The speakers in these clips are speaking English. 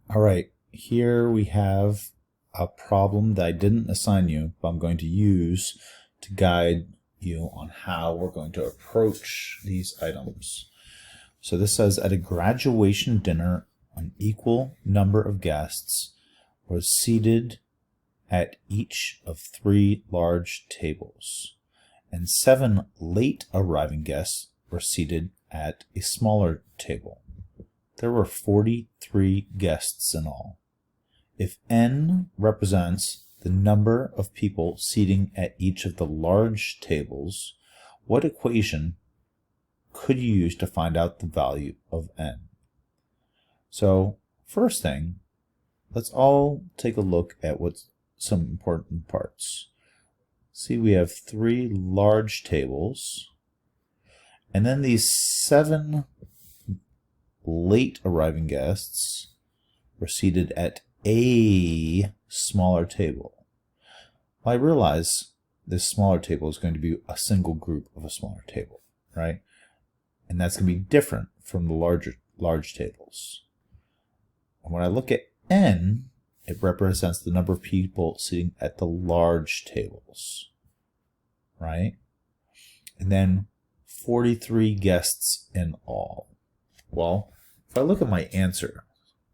All right, here we have a problem that I didn't assign you, but I'm going to use to guide you on how we're going to approach these items. So this says, at a graduation dinner, an equal number of guests was seated at each of 3 large tables, and 7 late arriving guests were seated at a smaller table. There were 43 guests in all. If n represents the number of people seating at each of the large tables, what equation could you use to find out the value of n? So, first thing, let's all take a look at what's some important parts. See, we have 3 large tables, and then these 7 late arriving guests were seated at a smaller table. Well, I realize this smaller table is going to be a single group of a smaller table, right? And that's going to be different from the large tables. And when I look at n, it represents the number of people sitting at the large tables, right? And then 43 guests in all. Well, if I look at my answer,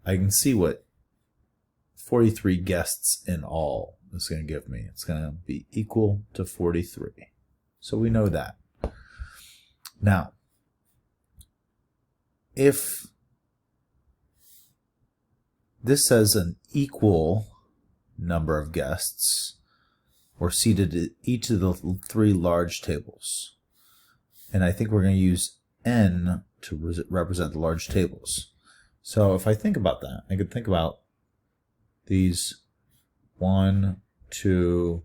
I can see what 43 guests in all is going to give me. It's going to be equal to 43. So we know that. Now, if this says an equal number of guests were seated at each of the 3 large tables, and I think we're going to use n to represent the large tables. So if I think about that, I could think about these 1, 2,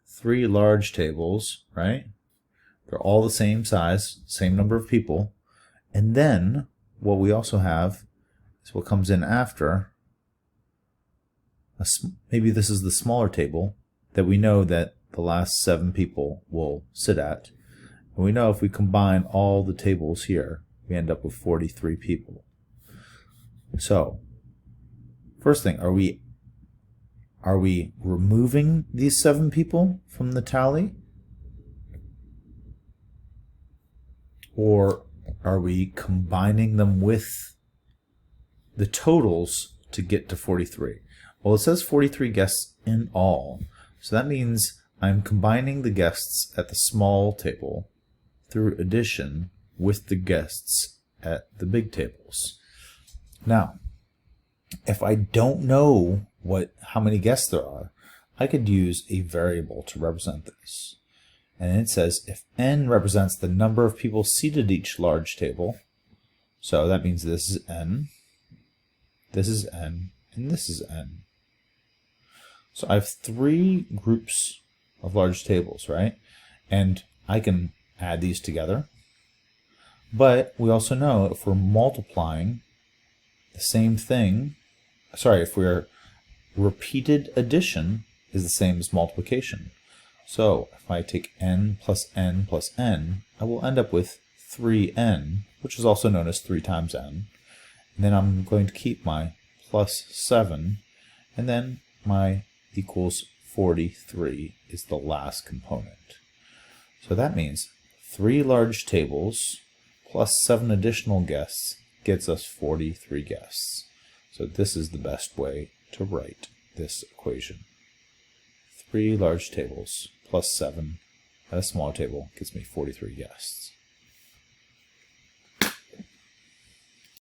3 large tables, right? They're all the same size, same number of people. And then what we also have is what comes in after. Maybe this is the smaller table that we know that the last 7 people will sit at. And we know if we combine all the tables here, we end up with 43 people. So, first thing, are we removing these 7 people from the tally? Or are we combining them with the totals to get to 43? Well, it says 43 guests in all. So that means I'm combining the guests at the small table through addition with the guests at the big tables. Now, if I don't know how many guests there are, I could use a variable to represent this. And it says if n represents the number of people seated at each large table, so that means this is n, this is n, and this is n. So I have 3 groups of large tables, right? And I can add these together. But we also know if we're multiplying the same thing, if we're repeated addition is the same as multiplication. So if I take n plus n plus n, I will end up with 3n, which is also known as 3 times n. And then I'm going to keep my plus 7, and then my equals 43 is the last component. So that means 3 large tables plus 7 additional guests gets us 43 guests. So this is the best way to write this equation. 3 large tables plus 7 at a small table gets me 43 guests.